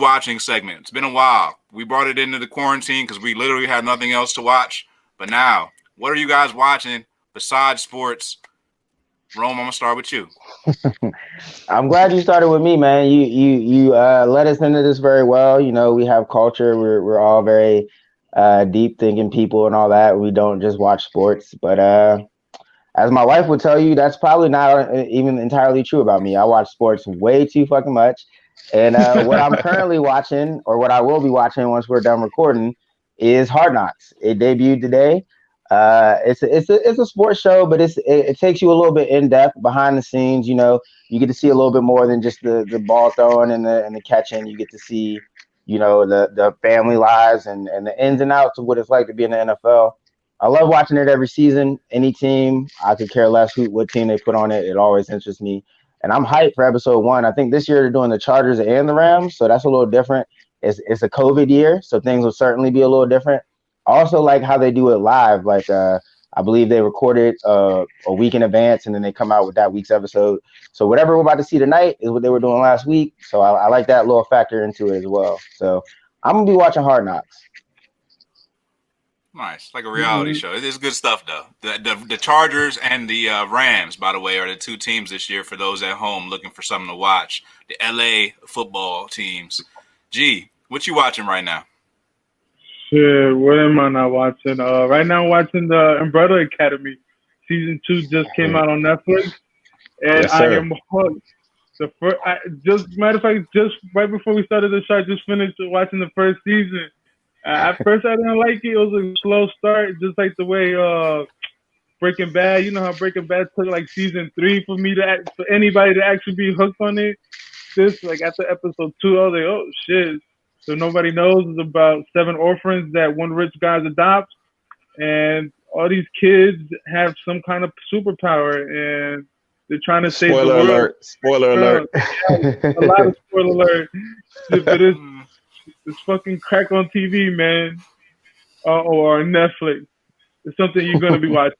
watching segment. It's been a while. We brought it into the quarantine because we literally had nothing else to watch. But now, what are you guys watching besides sports? Rome, I'm gonna start with you. I'm glad you started with me, man. You led us into this very well. You know, we have culture. We're all very deep thinking people and all that. We don't just watch sports, but as my wife would tell you, that's probably not even entirely true about me. I watch sports way too fucking much. And what I'm currently watching, or what I will be watching once we're done recording, is Hard Knocks. It debuted today. It's a sports show, but it takes you a little bit in depth behind the scenes. You know, you get to see a little bit more than just the ball throwing and the catching. You get to see, you know, the family lives and the ins and outs of what it's like to be in the NFL. I love watching it every season. Any team, I could care less what team they put on it. It always interests me. And I'm hyped for episode 1. I think this year they're doing the Chargers and the Rams, so that's a little different. It's a COVID year, so things will certainly be a little different. I also like how they do it live. Like I believe they recorded a week in advance, and then they come out with that week's episode. So whatever we're about to see tonight is what they were doing last week. So I like that little factor into it as well. So I'm gonna be watching Hard Knocks. Nice, like a reality show. It's good stuff, though. The Chargers and the Rams, by the way, are the two teams this year for those at home looking for something to watch. The LA football teams. G, what you watching right now? Shit, what am I not watching? Right now, I'm watching the Umbrella Academy. Season 2 just came out on Netflix, and Yes, I sir. am hooked. Matter of fact, just right before we started the show, I just finished watching the first season. At first, I didn't like it. It was a slow start, just like the way Breaking Bad. You know how Breaking Bad took like season 3 for for anybody to actually be hooked on it. This like after episode 2, I was like, oh shit. So nobody knows it's about 7 orphans that one rich guy adopts, and all these kids have some kind of superpower, and they're trying to save the Spoiler world. alert. Spoiler alert. Yeah, a lot of spoiler alert. But it's fucking crack on TV, man, or on Netflix. It's something you're gonna be watching.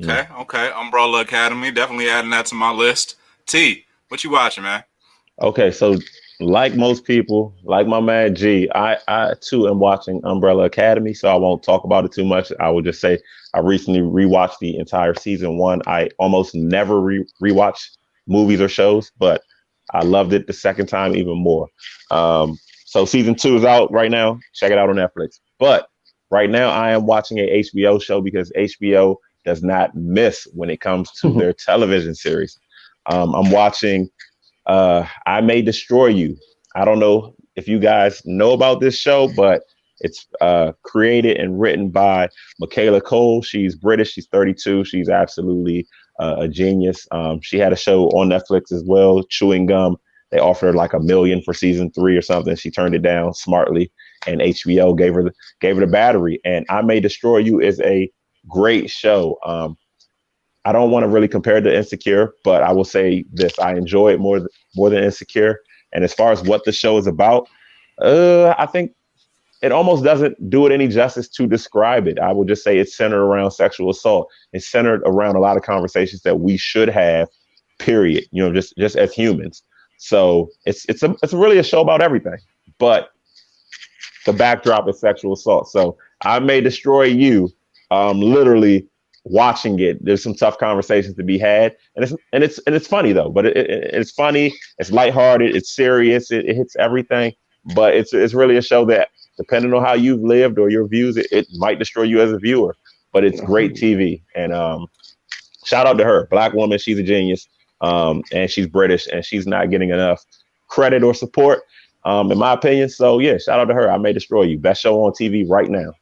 Okay. Umbrella Academy, definitely adding that to my list. T, what you watching, man? Okay, so like most people, like my man G, I too am watching Umbrella Academy, so I won't talk about it too much. I will just say I recently rewatched the entire season 1. I almost never rewatch movies or shows, but I loved it the second time even more. So season 2 is out right now. Check it out on Netflix. But right now I am watching a HBO show because HBO does not miss when it comes to their television series. I'm watching I May Destroy You. I don't know if you guys know about this show, but it's created and written by Michaela Cole. She's British. She's 32. She's absolutely a genius. She had a show on Netflix as well, Chewing Gum. They offered her like $1 million for season 3 or something. She turned it down smartly, and HBO gave her the battery. And I May Destroy You is a great show. I don't want to really compare it to Insecure, but I will say this: I enjoy it more than Insecure. And as far as what the show is about, I think it almost doesn't do it any justice to describe it. I would just say it's centered around sexual assault. It's centered around a lot of conversations that we should have, period. You know, just as humans. So it's really a show about everything, but the backdrop is sexual assault. So I May Destroy You. Literally watching it, there's some tough conversations to be had, and it's funny though. But it's funny, it's lighthearted, it's serious, it hits everything. But it's really a show that, depending on how you've lived or your views, it might destroy you as a viewer. But it's great TV, and shout out to her, Black woman. She's a genius, and she's British, and she's not getting enough credit or support, in my opinion. So yeah, shout out to her. I May Destroy You, best show on TV right now.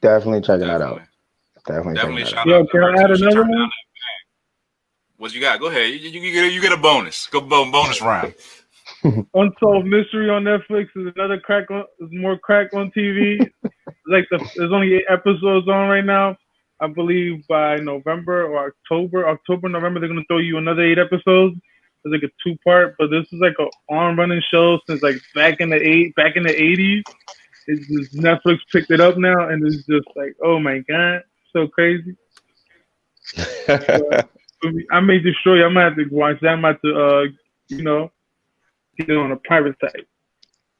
Definitely checking that out. Definitely shout Yo, out to can her I add too. She another turned down one? that. What you got? Go ahead. You get a bonus. Go bonus round. Unsolved Mystery on Netflix is another more crack on TV. There's only 8 episodes on right now. I believe by November or November, they're gonna throw you another 8 episodes. It's like a 2-part, but this is like an on-running show since like back in the 80s. It's just Netflix picked it up now, and it's just like, oh my god, so crazy. I May Destroy You. I'm gonna have to watch that. I'm about to, get it on a private site.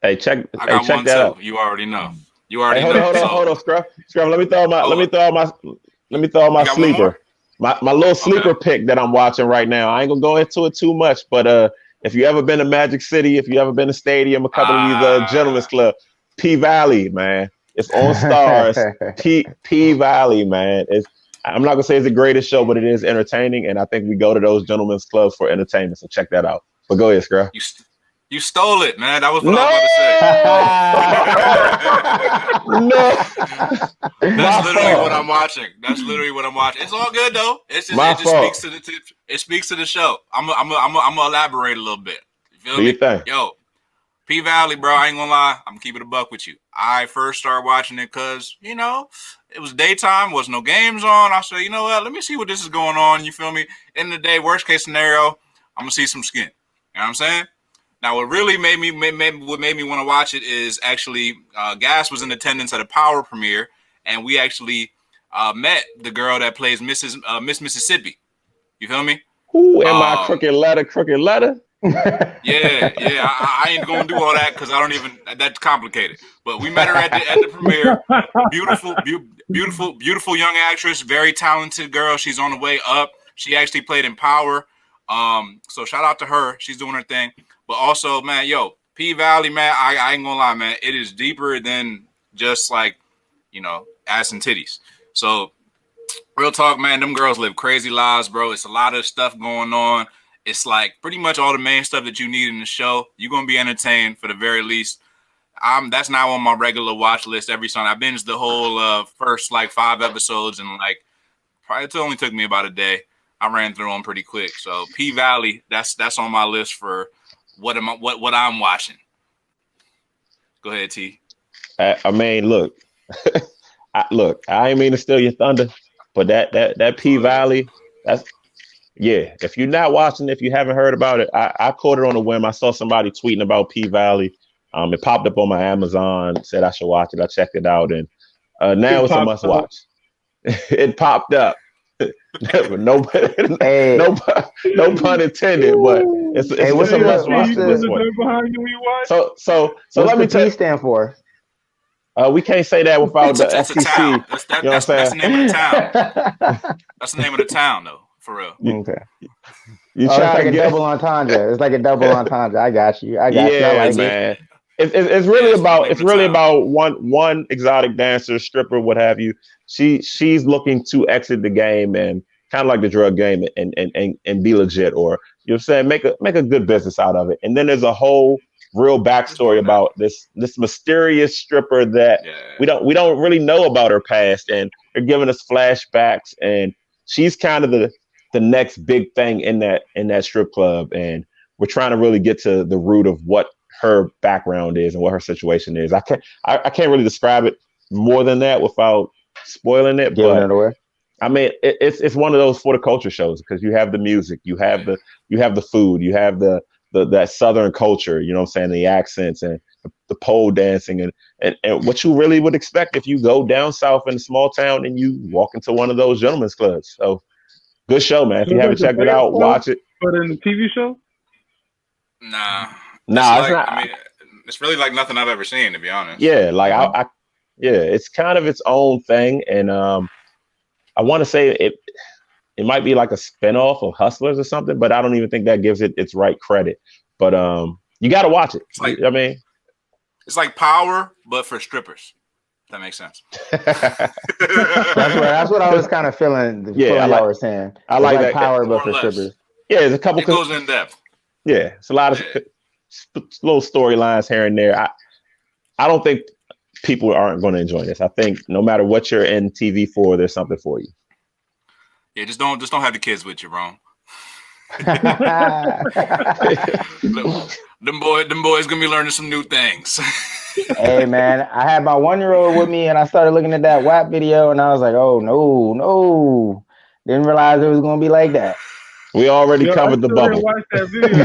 Hey, check. I got check one that too. out. You already know. Hey, hold on, Scruff. Let me throw my You got one more? sleeper. My little sleeper Okay. pick that I'm watching right now. I ain't gonna go into it too much, but if you ever been to Magic City, if you ever been to Stadium, a couple of these gentlemen's club, P Valley, man, it's on Stars. P Valley, man, I'm not gonna say it's the greatest show, but it is entertaining, and I think we go to those gentlemen's clubs for entertainment. So check that out. But go ahead, Scruff. You stole it, man. That was what I was about to say. No. That's literally what I'm watching. It's all good though. It just speaks to the show. I'm gonna elaborate a little bit. You feel me? Do you think? Yo, P Valley, bro. I ain't gonna lie. I'm keeping it a buck with you. I first started watching it because it was daytime. Was no games on. I said, you know what? Let me see what this is going on. You feel me? End of the day, worst case scenario, I'm gonna see some skin. You know what I'm saying? Now, what really made me want to watch it is actually Gas was in attendance at a Power premiere, and we actually met the girl that plays Miss Mississippi. You feel me? Who am I? Crooked letter? Yeah. I ain't gonna do all that because I don't even. That's complicated. But we met her at the premiere. Beautiful young actress, very talented girl. She's on the way up. She actually played in Power. So shout out to her. She's doing her thing. But also, man, P Valley, man, I ain't gonna lie, man. It is deeper than just like, ass and titties. So, real talk, man, them girls live crazy lives, bro. It's a lot of stuff going on. It's like pretty much all the main stuff that you need in the show. You're gonna be entertained for the very least. That's now on my regular watch list every Sunday. I binged the whole first like 5 episodes, and like probably it only took me about a day. I ran through them pretty quick. So P Valley, that's on my list for what I'm watching. Go ahead, T. I mean, look, I ain't mean to steal your thunder, but that P Valley, if you're not watching, if you haven't heard about it, I caught it on a whim. I saw somebody tweeting about P Valley. It popped up on my Amazon, said I should watch it. I checked it out, and now it's a must watch. It popped up. no pun intended, but it's a must watch. So let me tell you. Stand for? We can't say that without the SEC. That's the name of the town. That's the name of the town, though, for real. Okay. It's like a double entendre. It's like a double entendre. I got you. I like man. It's really about one exotic dancer, stripper, what have you. She's looking to exit the game and kind of like the drug game and be legit, or saying make a good business out of it. And then there's a whole real backstory about this mysterious stripper that we don't really know about her past, and they're giving us flashbacks, and she's kind of the next big thing in that strip club, and we're trying to really get to the root of what her background is and what her situation is. I can't really describe it more than that without spoiling it, giving it away. I mean, it's one of those for the culture shows, because you have the music, you have the food, you have that Southern culture, you know what I'm saying, the accents and the pole dancing and what you really would expect if you go down south in a small town and you walk into one of those gentlemen's clubs. So good show, man. If you haven't checked it out, watch it. But in the TV show? Nah, it's not. I mean, it's really like nothing I've ever seen, to be honest. Yeah, like it's kind of its own thing, and I want to say it might be like a spinoff of Hustlers or something, but I don't even think that gives it its right credit. But you got to watch it. It's like Power, but for strippers. If that makes sense. That's what I was kind of feeling. Y'all were saying. I like that Power, but for strippers. Yeah, there's a couple. It goes in depth. Yeah, it's a lot of little storylines here and there. I don't think people aren't going to enjoy this. I think no matter what you're in TV for, there's something for you. Yeah, just don't have the kids with you, bro. them boys gonna be learning some new things. Hey man, I had my 1-year-old with me, and I started looking at that WAP video, and I was like, "Oh no!" Didn't realize it was gonna be like that. We already covered the bubble. Watch that video.